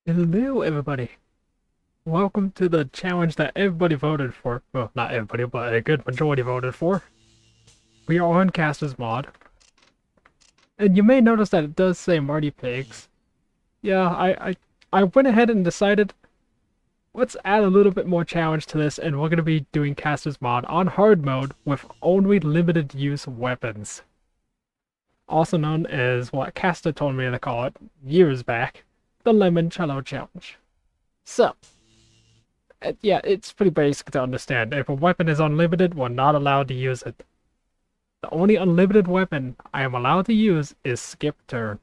Hello, everybody. Welcome to the challenge that everybody voted for. Well, not everybody, but a good majority voted for. We are on Castor's mod. And you may notice that it does say Marty Pigs. Yeah, I went ahead and decided, let's add a little bit more challenge to this, and we're going to be doing Castor's mod on hard mode with only limited use weapons. Also known as what Castor told me to call it years back, the Lemoncello challenge. So, yeah, it's pretty basic to understand. If a weapon is unlimited, we're not allowed to use it. The only unlimited weapon I am allowed to use is skip turn.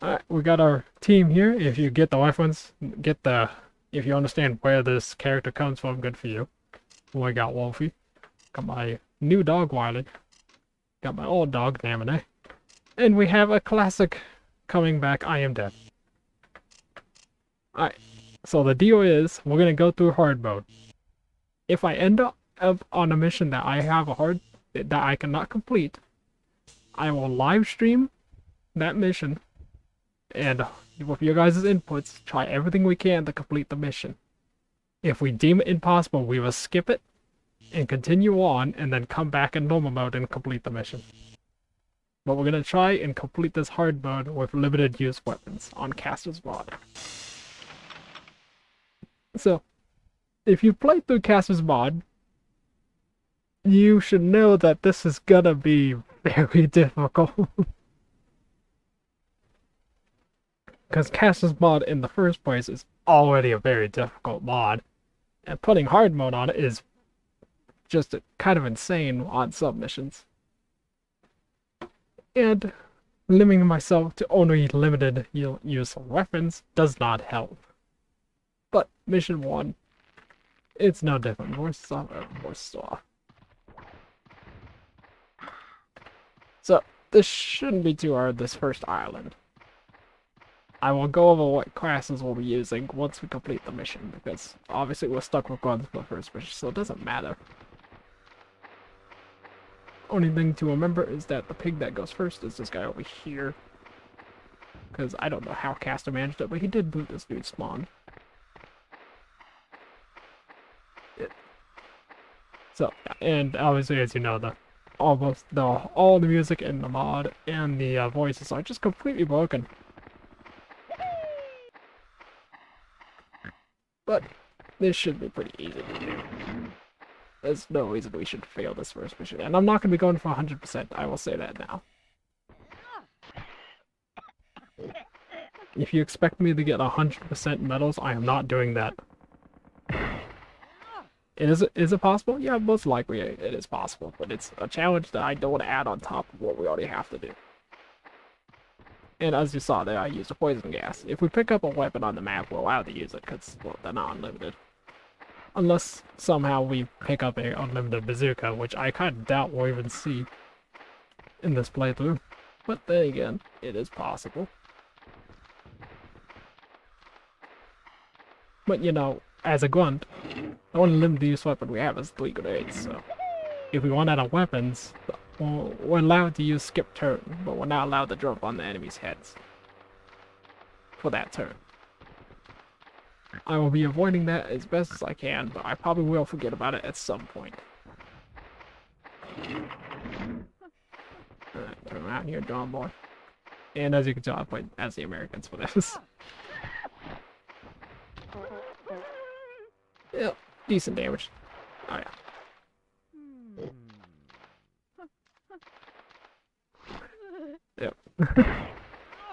Alright, we got our team here. If you get the reference, if you understand where this character comes from, good for you. Oh, I got Wolfie. Got my new dog, Wiley. Got my old dog, Damine. And we have a classic coming back, I Am Dead. Alright. So the deal is, we're gonna go through hard mode. If I end up on a mission that I cannot complete, I will live stream that mission, and with your guys' inputs, try everything we can to complete the mission. If we deem it impossible, we will skip it and continue on, and then come back in normal mode and complete the mission. But we're gonna try and complete this hard mode with limited use weapons on Castor's mod. So, if you played through Castor's mod, you should know that this is gonna be very difficult. Because Castor's mod in the first place is already a very difficult mod, and putting hard mode on it is just kind of insane on some missions. And limiting myself to only limited use of weapons does not help. But mission 1, it's no different. More stuff. So this shouldn't be too hard, this first island. I will go over what classes we'll be using once we complete the mission, because obviously we're stuck with guns for the first mission, so it doesn't matter. Only thing to remember is that the pig that goes first is this guy over here. Because I don't know how Castor managed it, but he did boot this dude spawn. So, and obviously, as you know, all the music in the mod and the voices are just completely broken. But this should be pretty easy to do. There's no reason we should fail this first mission, and I'm not going to be going for 100%, I will say that now. If you expect me to get 100% medals, I am not doing that. Is it possible? Yeah, most likely it is possible, but it's a challenge that I don't want to add on top of what we already have to do. And as you saw there, I used a poison gas. If we pick up a weapon on the map, we're allowed to use it, because, well, they're not unlimited. Unless somehow we pick up a unlimited bazooka, which I kind of doubt we'll even see in this playthrough. But then again, it is possible. But you know, as a grunt, the only limited use weapon we have is 3 grenades, so if we run out of weapons, we're allowed to use skip turn, but we're not allowed to jump on the enemy's heads for that turn. I will be avoiding that as best as I can, but I probably will forget about it at some point. Alright, turn around here, John boy. And as you can tell, I played as the Americans for this. Yep, decent damage. Oh yeah. Yep.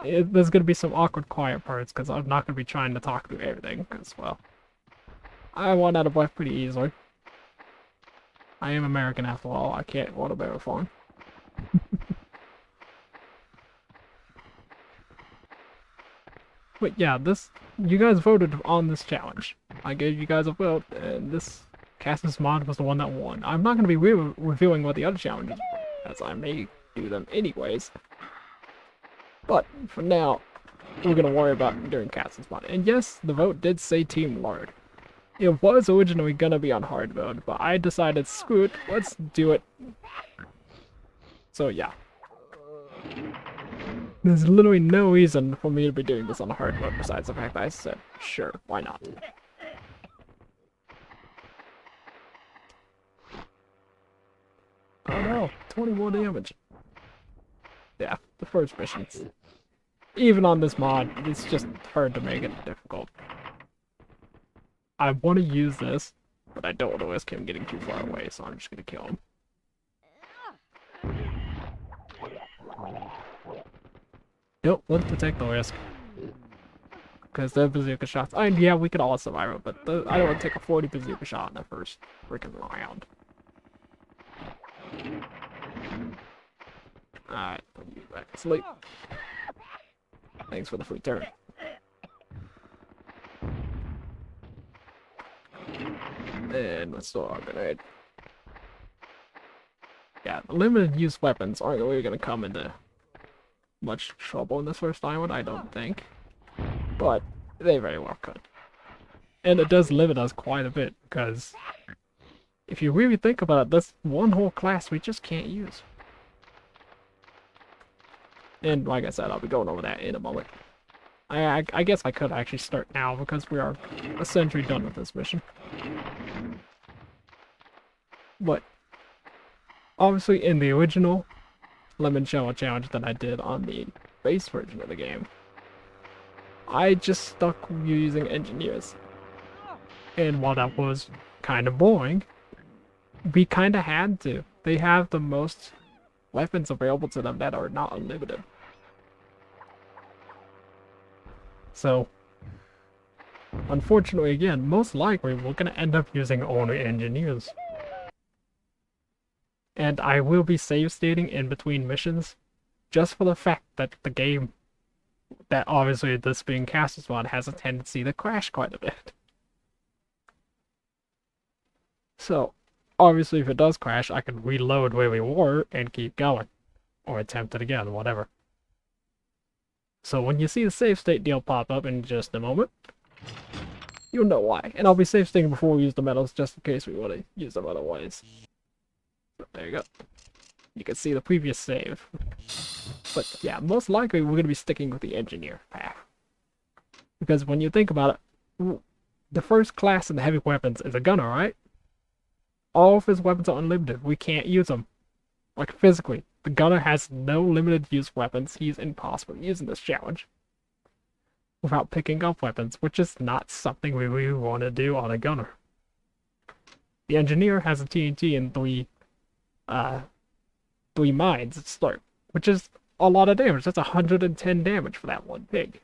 There's gonna be some awkward quiet parts, because I'm not gonna be trying to talk through everything, because, well, I run out of breath pretty easily. I am American after all, I can't run a marathon. But yeah, you guys voted on this challenge. I gave you guys a vote, and this Castor's mod was the one that won. I'm not going to be reviewing what the other challenges were, as I may do them anyways. But for now, we're going to worry about doing Castor's mod. And yes, the vote did say Team Lord. It was originally going to be on hard mode, but I decided, screw it, let's do it. So yeah. There's literally no reason for me to be doing this on hard mode besides the fact that I said, sure, why not? Oh no, 21 damage. Yeah, the first missions. Even on this mod, it's just hard to make it difficult. I want to use this, but I don't want to risk him getting too far away, so I'm just going to kill him. Nope, let's take the risk. Because the bazooka shots, yeah, we could all survive it, but I don't want to take a 40 bazooka shot in the first freaking round. Alright, put you back to sleep. Thanks for the free turn. And let's throw our grenade. Yeah, limited use weapons aren't really going to come into much trouble in this first island, I don't think. But they very well could. And it does limit us quite a bit, because if you really think about it, that's one whole class we just can't use. And like I said, I'll be going over that in a moment. I guess I could actually start now, because we are essentially done with this mission. But obviously in the original Lemoncello challenge that I did on the base version of the game, I just stuck using engineers. And while that was kind of boring, we kind of had to. They have the most weapons available to them that are not unlimited. So, unfortunately, again, most likely we're going to end up using only engineers. And I will be save stating in between missions, just for the fact that the game, that obviously this being Castor's mod, has a tendency to crash quite a bit. So, obviously if it does crash, I can reload where we were and keep going. Or attempt it again, whatever. So when you see the save state deal pop up in just a moment, you'll know why. And I'll be save stating before we use the medals, just in case we want to use them otherwise. But there you go. You can see the previous save. But yeah, most likely we're going to be sticking with the engineer path. Because when you think about it, the first class in the heavy weapons is a gunner, right? All of his weapons are unlimited. We can't use them. Like, physically. The gunner has no limited use weapons. He's impossible to use in this challenge without picking up weapons, which is not something we really want to do on a gunner. The engineer has a TNT and three mines at start, which is a lot of damage. That's 110 damage for that one pig,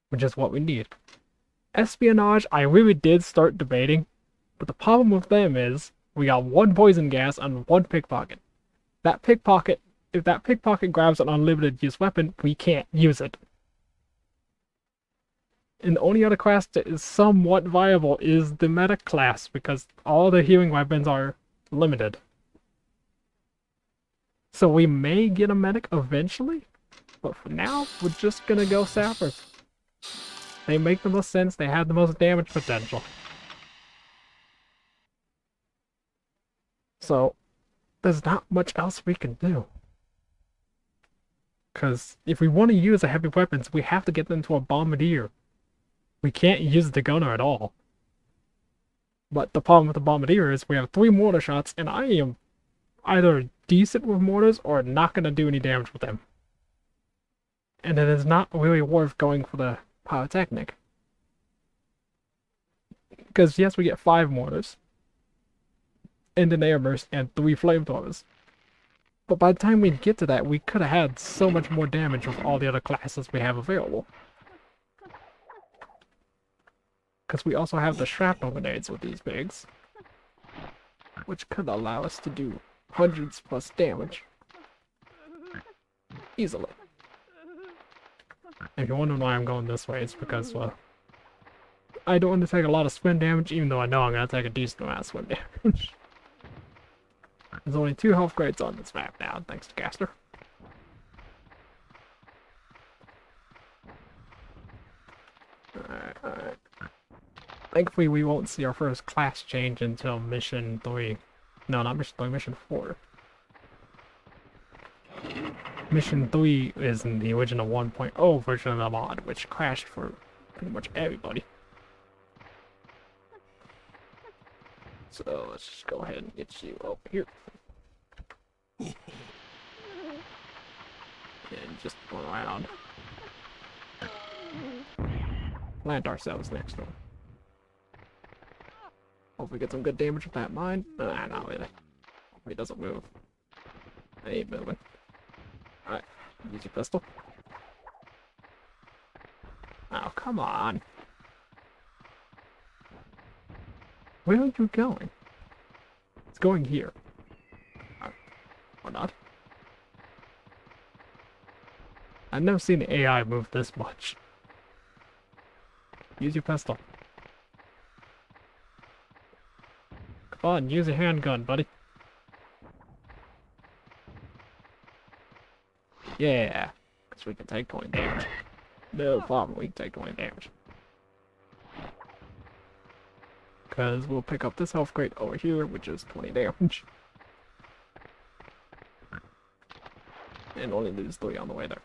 which is what we need. Espionage, I really did start debating, but the problem with them is we got one poison gas and one pickpocket. That pickpocket, if that pickpocket grabs an unlimited use weapon, we can't use it. And the only other class that is somewhat viable is the medic class, because all the healing weapons are limited. So we may get a medic eventually, but for now, we're just gonna go sappers. They make the most sense, they have the most damage potential. So, there's not much else we can do. Because if we want to use the heavy weapons, we have to get them to a bombardier. We can't use the gunner at all. But the problem with the bombardier is we have 3 mortar shots, and I am either decent with mortars or not going to do any damage with them. And it is not really worth going for the pyrotechnic. Because yes, we get 5 mortars, and an air burst, and 3 flamethrowers. But by the time we get to that, we could have had so much more damage with all the other classes we have available. Because we also have the shrapnel grenades with these pigs, which could allow us to do hundreds plus damage easily. If you're wondering why I'm going this way, it's because, well, I don't want to take a lot of spin damage, even though I know I'm going to take a decent amount of spin damage. There's only 2 health grades on this map now, thanks to Castor. Alright. Thankfully, we won't see our first class change until mission 3. No, not mission 3, mission 4. Mission 3 is in the original 1.0 version of the mod, which crashed for pretty much everybody. So let's just go ahead and get you over here. And just go around. Plant ourselves next to him. Hope we get some good damage with that mine. Nah, not really. Hope he doesn't move. I ain't moving. Alright, use your pistol. Oh, come on. Where are you going? It's going here. Or not. I've never seen the AI move this much. Use your pistol. Come on, use your handgun, buddy. Yeah, because we can take 20 damage. No problem, we can take 20 damage. Because we'll pick up this health crate over here, which is 20 damage. And only lose 3 on the way there.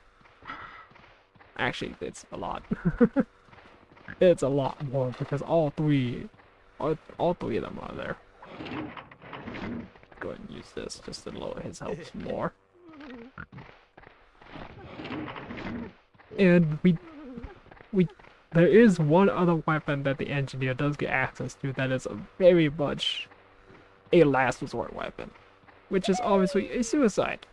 Actually, it's a lot. It's a lot more, because all three of them are there. Go ahead and use this just to lower his health more. And there is one other weapon that the engineer does get access to that is very much a last resort weapon, which is obviously a suicide.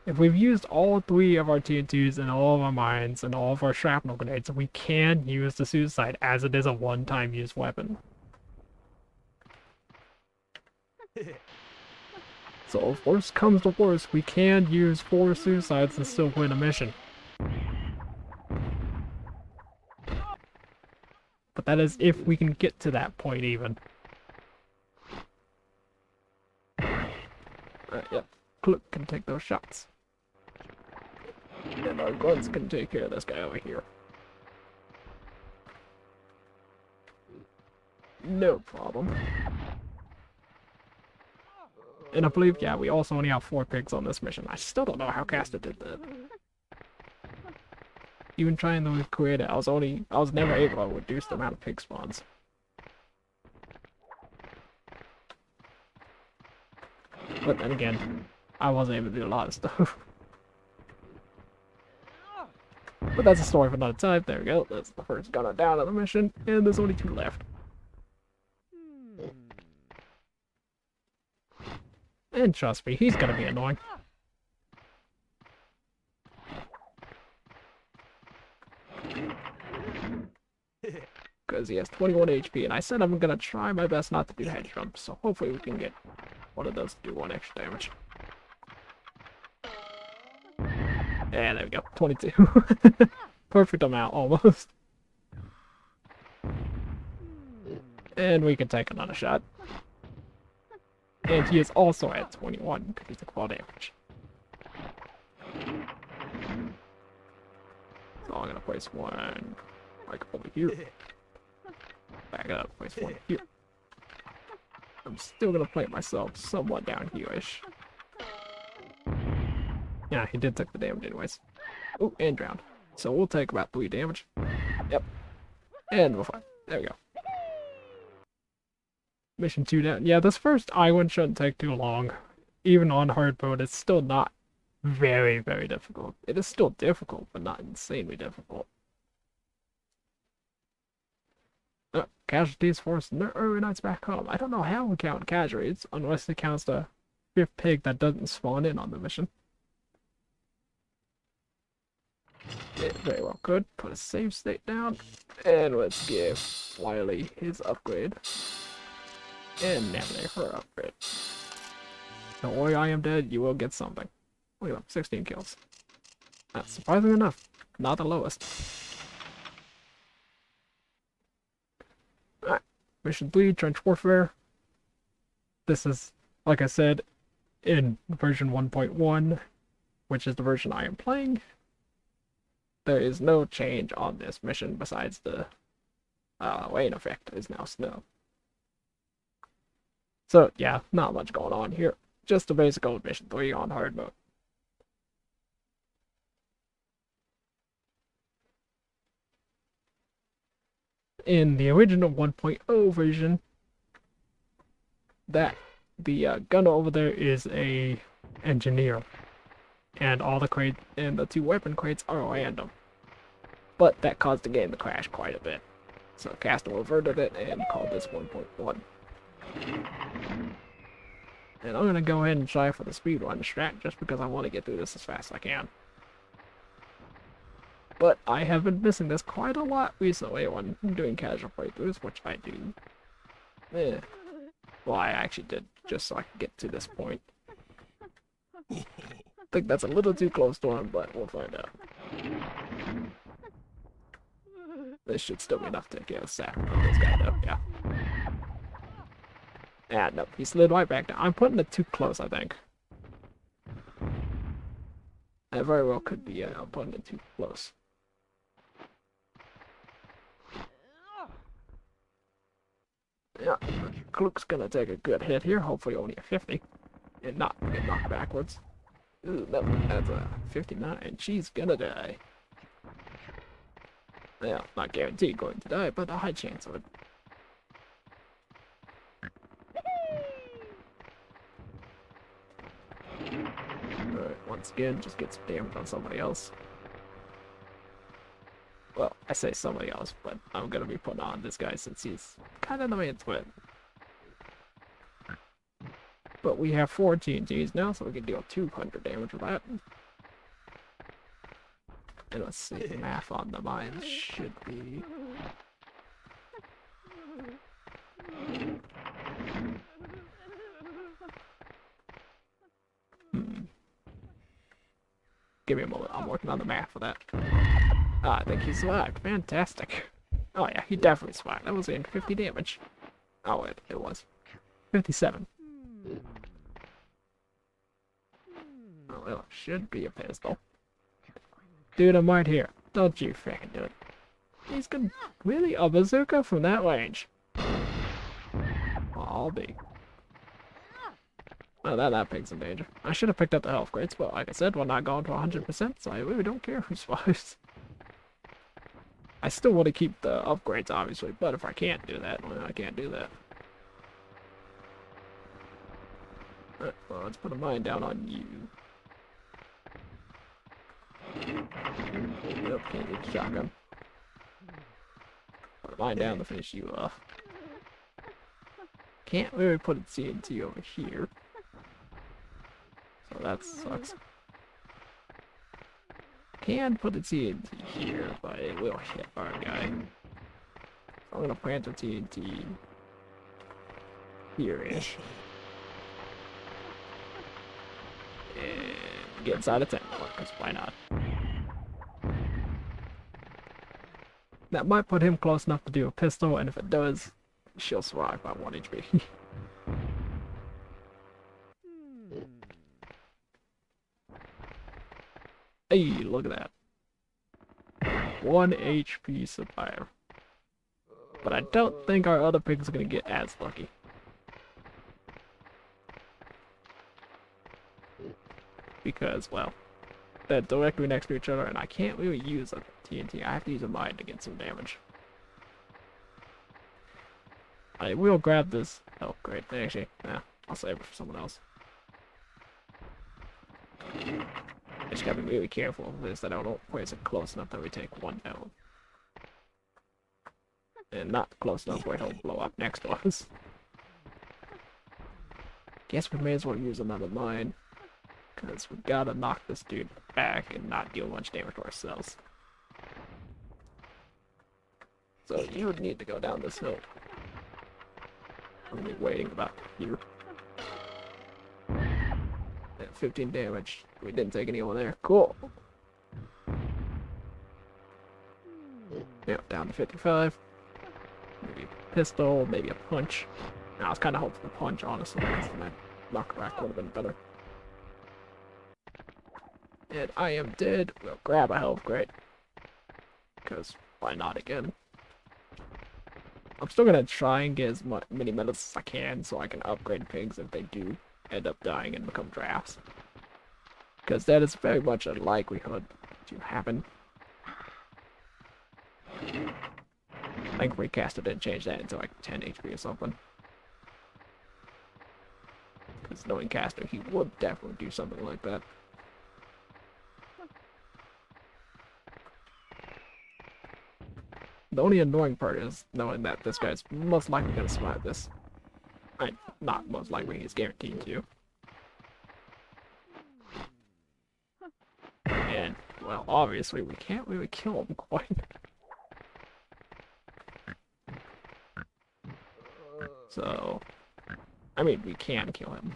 If we've used all 3 of our TNTs and all of our mines and all of our shrapnel grenades, we can use the suicide as it is a one-time use weapon. So if worst comes to worst, we can use 4 suicides and still win a mission. But that is if we can get to that point even. Yep. Clip can take those shots. And our guns can take care of this guy over here. No problem. And I believe, yeah, we also only have 4 pigs on this mission. I still don't know how Castor did that. Even trying to create it, I was never able to reduce the amount of pig spawns. But then again, I wasn't able to do a lot of stuff. But that's a story for another time. There we go. That's the first gunner down on the mission, and there's only 2 left. And trust me, he's gonna be annoying. Because he has 21 HP, and I said I'm gonna try my best not to do head jumps, so hopefully we can get one of those to do 1 extra damage. And there we go, 22. Perfect amount, almost. And we can take another shot. And he is also at 21, because he took 4 damage. So I'm gonna place 1, like, over here. Back it up, place 1 here. I'm still gonna plant myself somewhat down here-ish. Yeah, he did take the damage anyways. Oh, and drowned. So we'll take about 3 damage. Yep. And we're fine. There we go. Mission 2 down. Yeah, this first island shouldn't take too long. Even on hard mode, it's still not very, very difficult. It is still difficult, but not insanely difficult. Casualties forced Knights back home. I don't know how we count casualties, unless it counts the 5th pig that doesn't spawn in on the mission. It very well could. Put a save state down, and let's give Wiley his upgrade. And Navigator her upgrade. Don't worry, I am dead, you will get something. Look at them, 16 kills. That's surprising enough, not the lowest. Alright, Mission 3, Trench Warfare. This is, like I said, in version 1.1, which is the version I am playing. There is no change on this mission besides the rain effect is now snow. So, yeah, not much going on here. Just a basic old Mission 3 on hard mode. in the original 1.0 version, that the gunner over there is a engineer, and all the crates and the 2 weapon crates are random. But that caused the game to crash quite a bit. So Castor reverted it and called this 1.1. And I'm gonna go ahead and try for the speedrun strat just because I want to get through this as fast as I can. But I have been missing this quite a lot recently when doing casual playthroughs, which I do. Well, I actually did, just so I could get to this point. I think that's a little too close to him, but we'll find out. This should still be enough to get a sack on this guy, though, yeah. Ah, nope, he slid right back down. I'm putting it too close, I think. It very well could be, I'm putting it too close. Yeah, Kluk's gonna take a good hit here, hopefully only a 50, and not get knocked backwards. Ooh, no, that's a 59, she's gonna die. Yeah, not guaranteed going to die, but a high chance of it. Alright, once again, just get some damage on somebody else. Well, I say somebody else, but I'm gonna be putting on this guy since he's kind of the main threat. But we have 4 TNTs now, so we can deal 200 damage with that. And let's see, the math on the mines should be... Give me a moment, I'm working on the math for that. Ah, I think he survived. Fantastic. Oh yeah, he definitely survived. That was in 50 damage. Oh, it was. 57. Oh, well, it should be a pistol. Dude, I'm right here. Don't you frickin' do it. He's gonna... Really? A bazooka from that range? Well, I'll be. Oh, that pig's in danger. I should have picked up the health grades, but like I said, we're not going to 100%, so I really don't care who survives. I still want to keep the upgrades, obviously, but if I can't do that, well, I can't do that. Alright, well, let's put a mine down on you. Nope, can't get the shotgun. Put a mine down to finish you off. Can't really put a TNT over here. So that sucks. Can put the TNT here, but it will hit our guy. So I'm gonna plant the TNT here-ish. And get inside a tent, because why not? That might put him close enough to do a pistol, and if it does, she'll survive by 1 HP. Hey, look at that. 1 HP survivor. But I don't think our other pig's gonna get as lucky. Because, well, they're directly next to each other, and I can't really use a TNT. I have to use a mine to get some damage. I will grab this. Oh, great. Actually, nah, I'll save it for someone else. I just gotta be really careful of this, that I don't place it close enough that we take 1 down. And not close enough where he'll blow up next to us. Guess we may as well use another mine. Because we gotta knock this dude back and not deal much damage to ourselves. So you would need to go down this hill. I'm gonna be waiting about here. Yeah, 15 damage. We didn't take any over there. Cool. Yeah, down to 55. Maybe a pistol, maybe a punch. I was kind of hoping the punch, honestly, because that knockback would have been better. And I am dead. We'll grab a health crate. Because why not again? I'm still gonna try and get as many medals as I can so I can upgrade pigs if they do end up dying and become drafts. Because that is very much a likelihood to happen. Thankfully, Castor didn't change that into like 10 HP or something. Because knowing Castor, he would definitely do something like that. The only annoying part is knowing that this guy's most likely going to survive this. Not most likely, he's guaranteed to. And, well, obviously, we can't really kill him quite. So, I mean, we can kill him.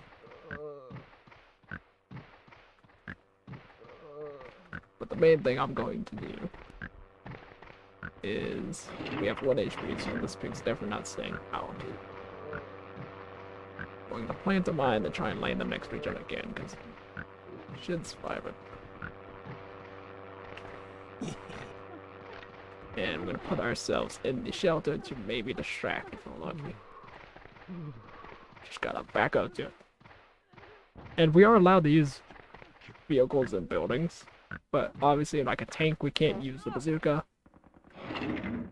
But the main thing I'm going to do is, we have 1 HP, so this pig's definitely not staying out. I'm going to plant a mine and try and land them next to each other again, because we should survive it. And we're going to put ourselves in the shelter to maybe distract if we're lucky. Just gotta back up to it. And we are allowed to use vehicles and buildings, but obviously like a tank we can't use the bazooka.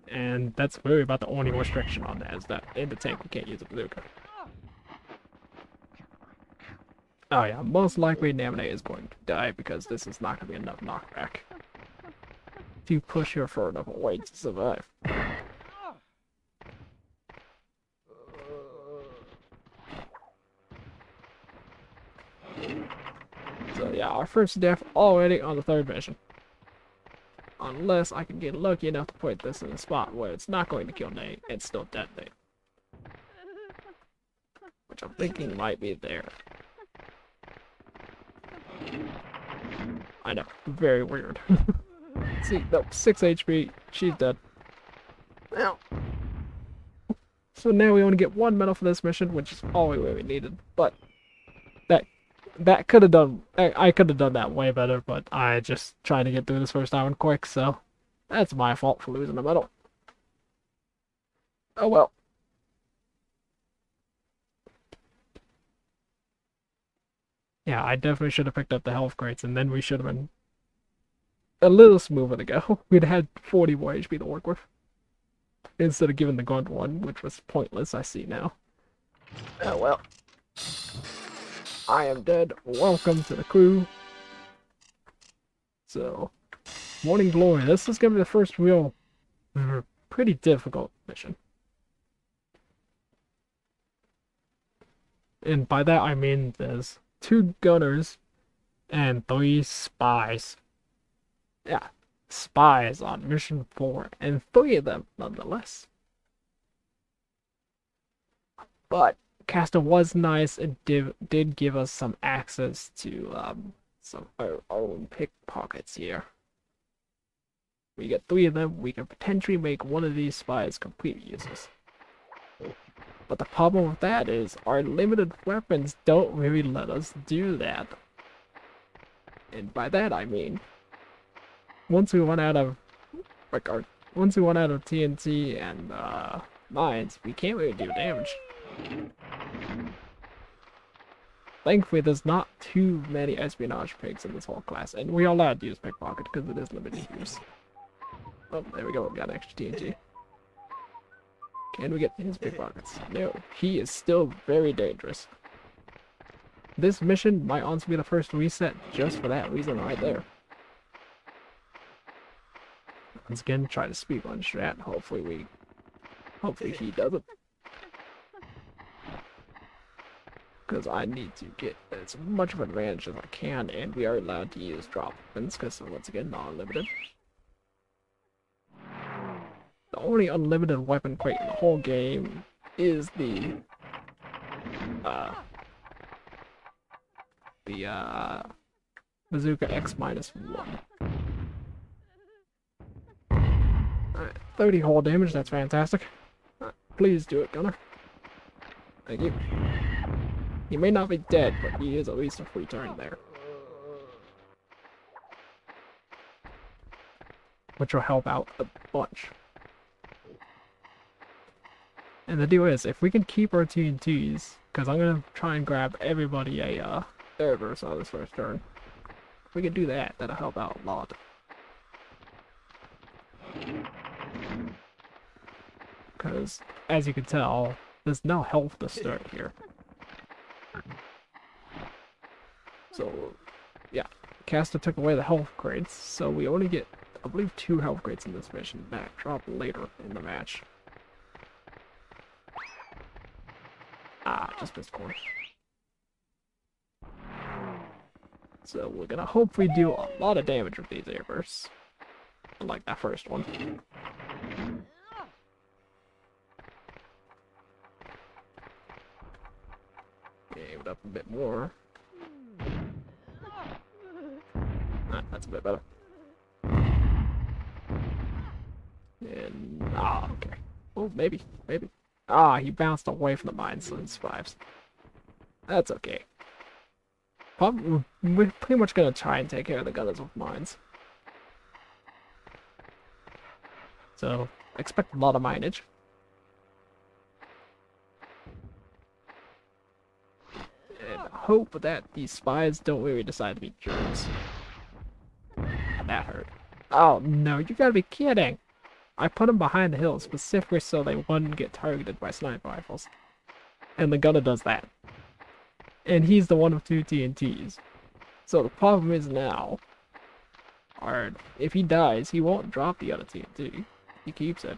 And that's really about the only restriction on that, is that in the tank we can't use a bazooka. Oh yeah, most likely Namine is going to die because this is not going to be enough knockback to push her for enough weight to survive. So yeah, our first death already on the 3rd mission. Unless I can get lucky enough to put this in a spot where it's not going to kill Nate and still detonate. Which I'm thinking might be there. I know, very weird. See, no, 6 HP, she's dead. Now, so now we only get 1 medal for this mission, which is all we really needed. But that could have done. I could have done that way better, but I just trying to get through this first island quick, so that's my fault for losing a medal. Oh well. Yeah, I definitely should have picked up the health crates, and then we should have been a little smoother to go. We'd had 40 more HP to work with. Instead of giving the grunt one, which was pointless, I see now. Oh well. I am dead. Welcome to the crew. So, Morning Glory. This is going to be the first real, pretty difficult mission. And by that I mean there's 2 gunners and 3 spies. Yeah, spies on mission 4, and 3 of them nonetheless. But Castor was nice and did give us some access to some our own pickpockets here. We get 3 of them, we can potentially make one of these spies completely useless. But the problem with that is our limited weapons don't really let us do that. And by that I mean, once we run out of TNT and mines, we can't really do damage. Thankfully, there's not too many espionage pigs in this whole class, and we are allowed to use pickpocket because it is limited use. Oh, there we go, we got extra TNT. Can we get his pickpockets? No, he is still very dangerous. This mission might honestly be the first reset just for that reason right there. Once again, try to speed run strat. Hopefully he doesn't. Because I need to get as much of an advantage as I can, and we are allowed to use drop weapons because once again, not unlimited. The only unlimited weapon crate in the whole game is the Bazooka X-1. Alright, 30 hull damage, that's fantastic. Please do it, Gunner. Thank you. He may not be dead, but he is at least a free turn there. Which will help out a bunch. And the deal is, if we can keep our TNTs, because I'm going to try and grab everybody a Airburst on this first turn. If we can do that, that'll help out a lot. because, as you can tell, there's no health to start here. So, yeah, Castor took away the health crates, so we only get, I believe, 2 health crates in this mission that drop later in the match. Ah, just missed course. So we're gonna hopefully do a lot of damage with these airbursts. Unlike that first one. Aim it up a bit more. That's a bit better. And okay. Oh, maybe. He bounced away from the mines, so he survives. That's okay. We're pretty much gonna try and take care of the gunners with mines. So, expect a lot of mineage. And hope that these spies don't really decide to be jerks. That hurt. Oh no, you gotta be kidding! I put them behind the hill specifically so they wouldn't get targeted by sniper rifles. And the gunner does that. And he's the one with 2 TNTs. So the problem is now, if he dies, he won't drop the other TNT. He keeps it.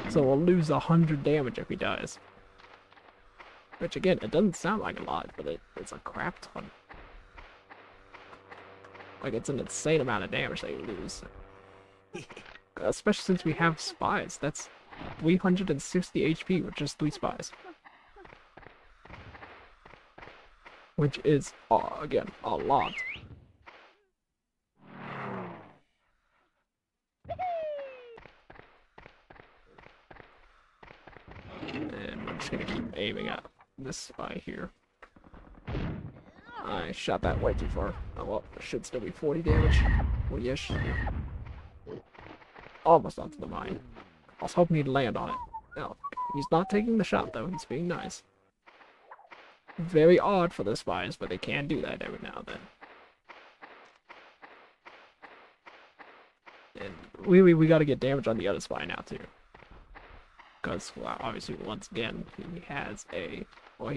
So we'll lose 100 damage if he dies. Which again, it doesn't sound like a lot, but it's a crap ton. Like, it's an insane amount of damage that you lose. Especially since we have spies. That's 360 HP with just 3 spies. Which is, again, a lot. And we're just gonna keep aiming at this spy here. I shot that way too far. Oh well, it should still be 40 damage. 40-ish. Almost onto the mine. I was hoping he'd land on it. No, he's not taking the shot though, he's being nice. Very odd for the spies, but they can do that every now and then. And we gotta get damage on the other spy now too. Because, well, obviously, once again, he has he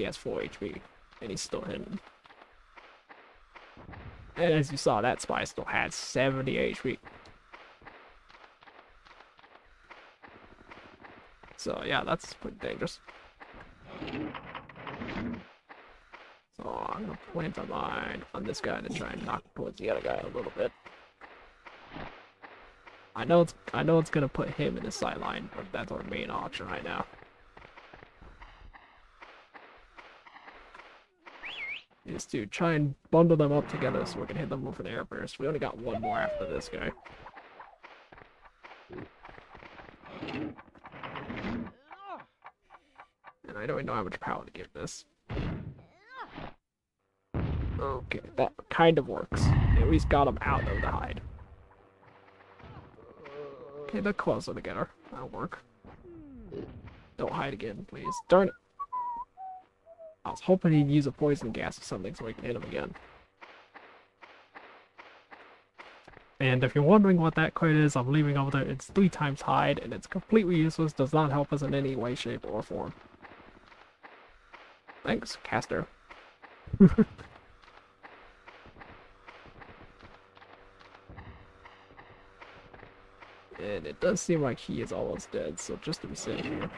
has 4 HP, and he's still hidden. And as you saw, that spy still had 70 HP. So yeah, that's pretty dangerous. So I'm gonna plant a mine on this guy to try and knock towards the other guy a little bit. I know it's gonna put him in the sideline, but that's our main option right now. Is to try and bundle them up together so we can hit them with an air burst. We only got 1 more after this guy. And I don't even know how much power to give this. Okay, that kind of works. At least got him out of the hide. Okay, they're closer together. That'll work. Don't hide again, please. Darn it. I was hoping he'd use a poison gas or something so we can hit him again. And if you're wondering what that code is, I'm leaving over there. It's 3 times hide, and it's completely useless. Does not help us in any way, shape, or form. Thanks, Castor. And it does seem like he is almost dead, so just to be safe here.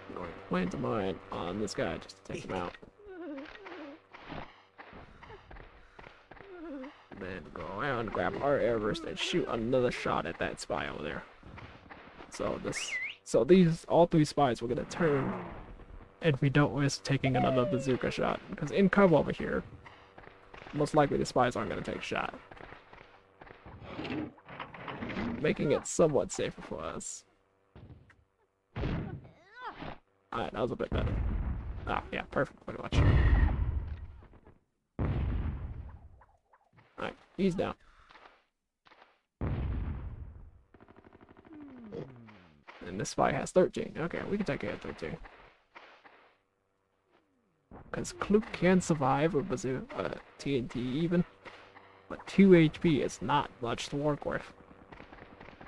I'm going to plant a mine on this guy just to take him out. And then go around, grab our air burst, and shoot another shot at that spy over there. So all 3 spies we're gonna turn, and we don't risk taking another bazooka shot, because in cover over here, most likely the spies aren't gonna take a shot. Making it somewhat safer for us. Alright, that was a bit better. Ah, yeah, perfect, pretty much. Alright, he's down. And this spy has 13. Okay, we can take care of 13. Because Kluk can survive with bazooka, TNT even. But 2 HP is not much to work with.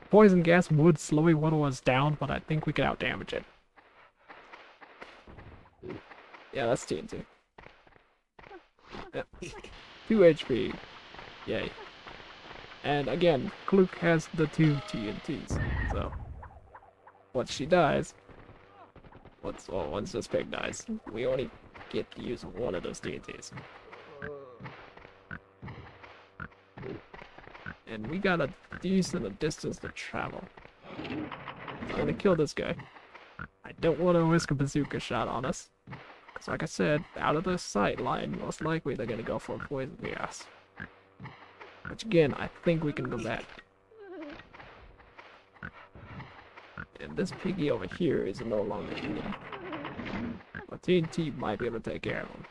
Poison gas would slowly whittle us down, but I think we could outdamage it. Yeah, that's TNT. Yep. 2 HP. Yay. And again, Kluk has the 2 TNTs, so once she dies, once this pig dies, we only get to use one of those TNTs. And we got a decent distance to travel. I'm gonna kill this guy. I don't want to risk a bazooka shot on us. Because like I said, out of the sight line, most likely they're gonna go for a poison gas. Which again, I think we can go back. And this piggy over here is no longer needed. But TNT might be able to take care of him.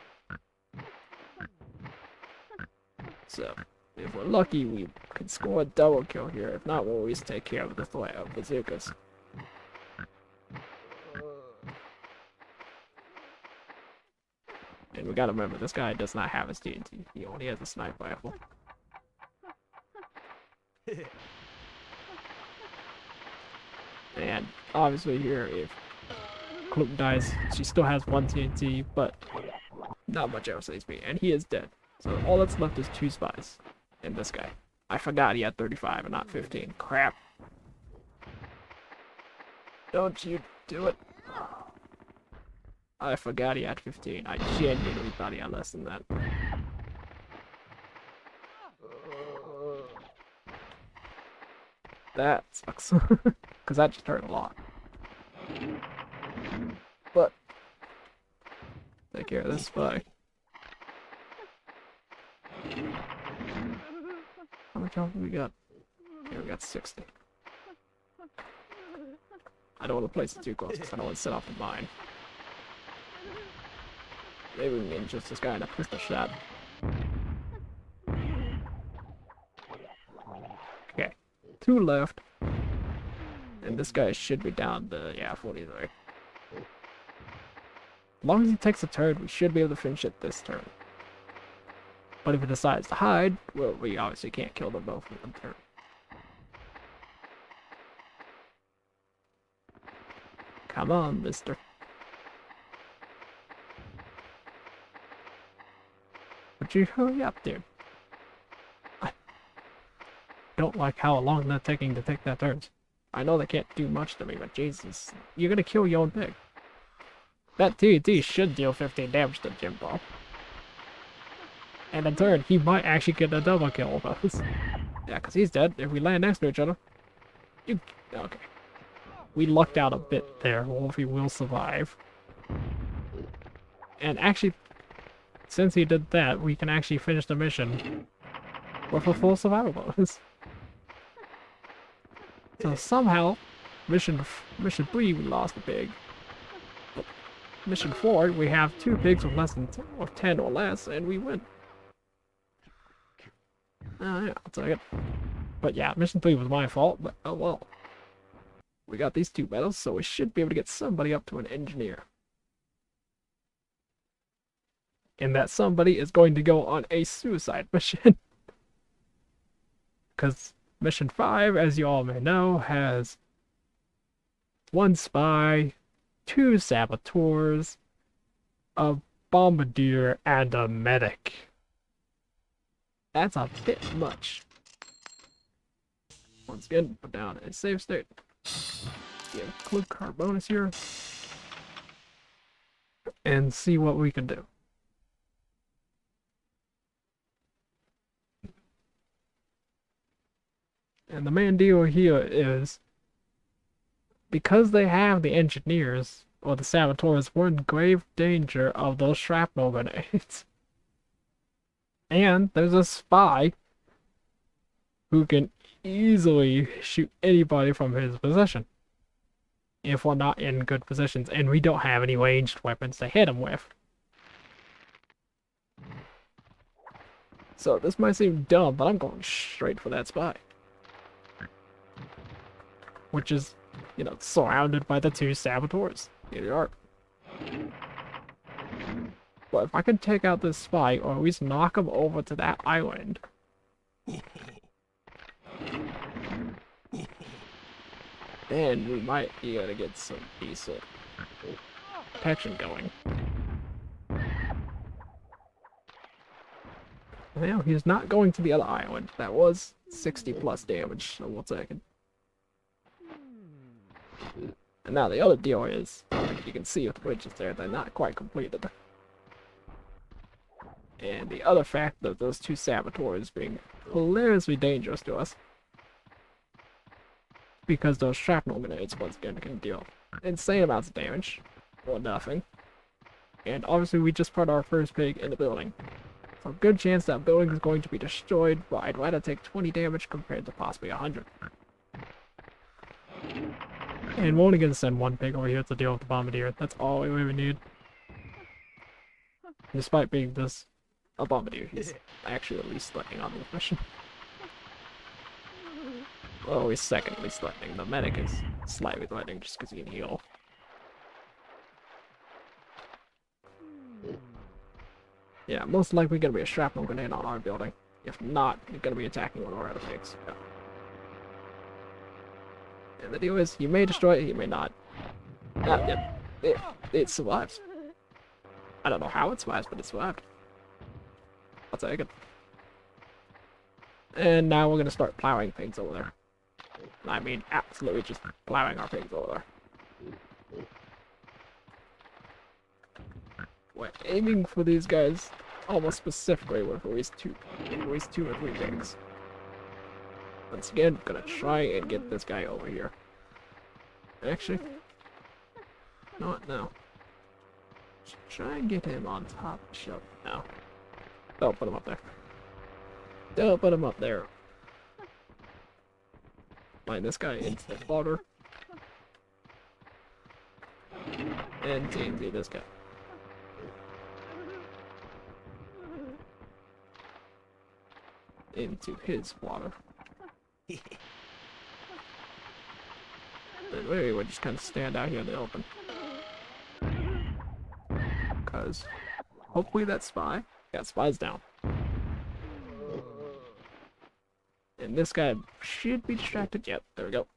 So, if we're lucky, we can score a double kill here. If not, we'll always take care of the threat of bazookas. And we gotta remember, this guy does not have his TNT. He only has a sniper rifle. And obviously here, if Kluk dies, she still has 1 TNT, but not much else HP. And he is dead. So all that's left is 2 spies. And this guy. I forgot he had 35 and not 15. Crap. Don't you do it. I forgot he had 15. I genuinely thought he had less than that. That sucks. Because that just hurt a lot. But, take care of this spy. How much health have we got? Yeah, we got 60. I don't want to place it too close because I don't want to set off the mine. Maybe we can just this guy in a pistol shot. Okay, 2 left. And this guy should be down to, yeah, 43. As long as he takes a turn, we should be able to finish it this turn. But if he decides to hide, well, we obviously can't kill them both in one turn. Come on, mister. Would you hurry up, dude? I don't like how long they're taking to take their turns. I know they can't do much to me, but Jesus, you're gonna kill your own pig. That TNT should deal 15 damage to Jim Ball. And in turn, he might actually get a double kill with us. Yeah, because he's dead. If we land next to each other, you... Okay. We lucked out a bit there. Wolfie will survive. And actually, since he did that, we can actually finish the mission with a full survival bonus. So somehow, mission 3 we lost a pig. But mission 4 we have 2 pigs with less than 10 or less, and we win. Yeah, I'll take it. But yeah, mission 3 was my fault, but oh well. We got these 2 medals, so we should be able to get somebody up to an engineer. And that somebody is going to go on a suicide mission. Because mission 5, as you all may know, has 1 spy, 2 saboteurs, a bombardier, and a medic. That's a bit much. Once again, put down a save state. Give Kluk card bonus here. And see what we can do. And the main deal here is, because they have the engineers, or the saboteurs, we're in grave danger of those shrapnel grenades. And there's a spy who can easily shoot anybody from his position if we're not in good positions and we don't have any ranged weapons to hit him with. So this might seem dumb, but I'm going straight for that spy. Which is, you know, surrounded by the 2 saboteurs. Here they are. But if I can take out this spy, or at least knock him over to that island, And we might be able to get some decent protection going. Well, he's not going to the other island. That was 60 plus damage, so we'll take it. And now the other deal is, you can see with the bridges there, they're not quite completed. And the other fact of those two saboteurs being hilariously dangerous to us, because those shrapnel grenades once again can deal insane amounts of damage, or nothing. And obviously we just put our first pig in the building. So good chance that building is going to be destroyed, but I'd rather take 20 damage compared to possibly 100. And we're only going to send one pig over here to deal with the bombardier. That's all we really need. Despite being this a bombardier, he's actually the least threatening on the mission. Well, he's second least threatening. The medic is slightly threatening just because he can heal. Yeah, most likely going to be a shrapnel grenade on our building. If not, you're going to be attacking one of our other pigs. Yeah. And the deal is, you may destroy it, you may not. It survives. I don't know how it survives, but it survived. I'll take it. And now we're going to start plowing pigs over there. I mean, absolutely just plowing our pigs over there. We're aiming for these guys almost specifically with at least two or three pigs. Once again, gonna try and get this guy over here. Actually, no. Try and get him on top of the shelf. No. Don't put him up there. Don't put him up there. Line this guy into the water. And TNT this guy. Into his water. And maybe we'll just kind of stand out here in the open. Because hopefully that spy, yeah, spy's down. And this guy should be distracted. Yep, there we go.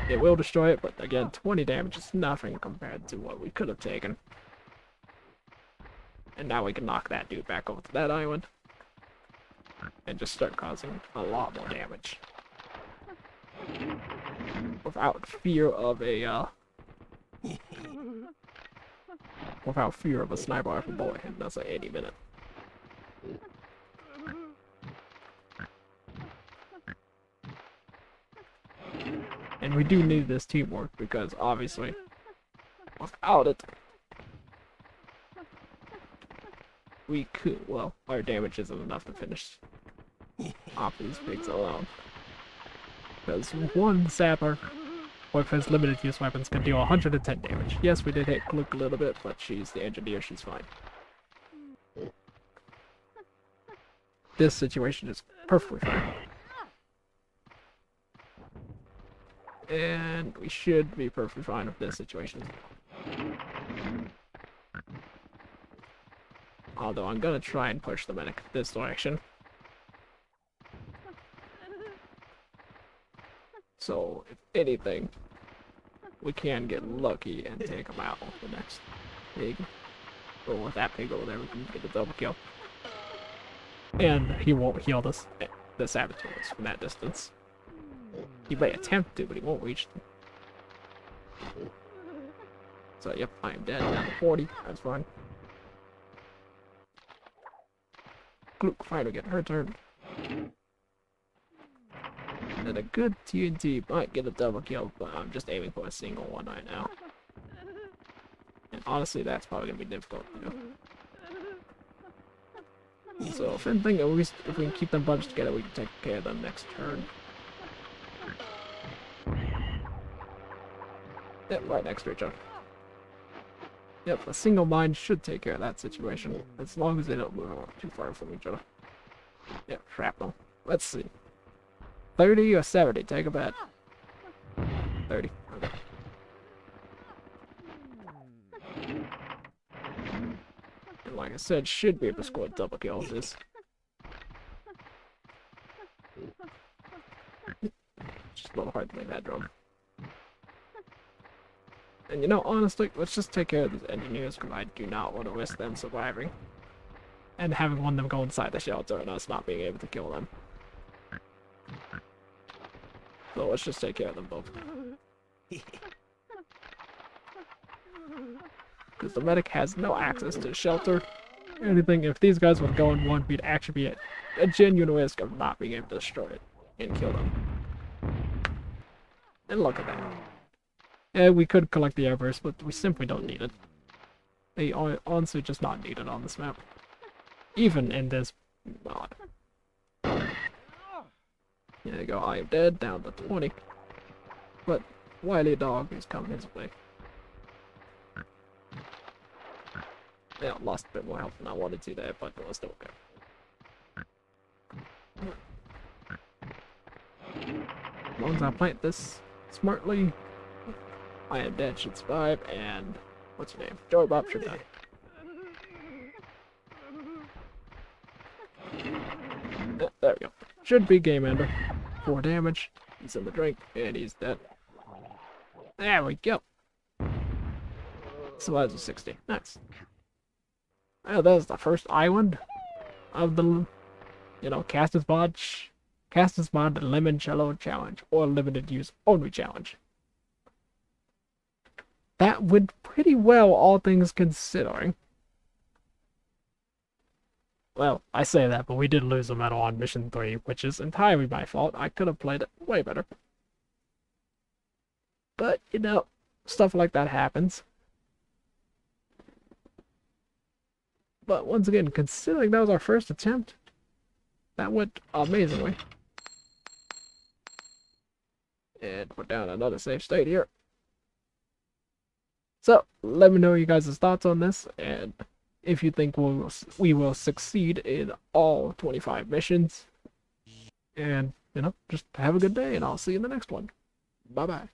It will destroy it, but again, 20 damage is nothing compared to what we could have taken. And now we can knock that dude back over to that island. And just start causing a lot more damage. Without fear of a, without fear of a sniper rifle bullet hitting us at any minute. And we do need this teamwork because obviously, without it, we could, well, our damage isn't enough to finish off these pigs alone. Because one sapper with his limited use weapons can deal 110 damage. Yes, we did hit Gluck a little bit, but she's the engineer, she's fine. This situation is perfectly fine. And we should be perfectly fine with this situation. Although I'm gonna try and push the medic this direction. So, if anything, we can get lucky and take him out with the next pig. Or with that pig over there, we can get the double kill. And he won't heal the saboteurs from that distance. He may attempt to, but he won't reach them. So, yep, I am dead. Down to 40. That's fine. Gluck finally get her turn. And a good TNT might get a double kill, but I'm just aiming for a single one right now. And honestly, that's probably going to be difficult to do. So, if anything, at least if we can keep them bunched together, we can take care of them next turn. Yep, right next to each other. Yep, a single mine should take care of that situation, as long as they don't move too far from each other. Yep, shrapnel. Let's see. 30 or 70? Take a bet. 30. Okay. And like I said, should be able to score a double kill with this. just a little hard to make that drum. And you know, honestly, let's just take care of these engineers, because I do not want to risk them surviving. And having one of them go inside the shelter and us not being able to kill them. So let's just take care of them both. Because the medic has no access to the shelter. Anything, if these guys would go in one, we'd actually be at a genuine risk of not being able to destroy it and kill them. And look at that. Yeah, we could collect the airburst, but we simply don't need it. They are honestly just not needed on this map. Even in this mod. There you go, I am dead, down to 20. But Wily Dog is coming his way. Yeah, lost a bit more health than I wanted to there, but it was still okay. As long as I plant this smartly, I am dead should survive, and what's your name? Joey Bob should die. There we go. Should be game ender. 4 damage. He's in the drink, and he's dead. There we go. Survives with 60. Nice. Well, that was the first island of the, you know, Castor's Mod Lemoncello challenge, or limited use only challenge. That went pretty well, all things considering. Well, I say that, but we did lose a medal on Mission 3, which is entirely my fault. I could have played it way better. But, you know, stuff like that happens. But once again, considering that was our first attempt, that went amazingly. And we're down another safe state here. So, let me know you guys' thoughts on this, and if you think we will succeed in all 25 missions. And, you know, just have a good day, and I'll see you in the next one. Bye-bye.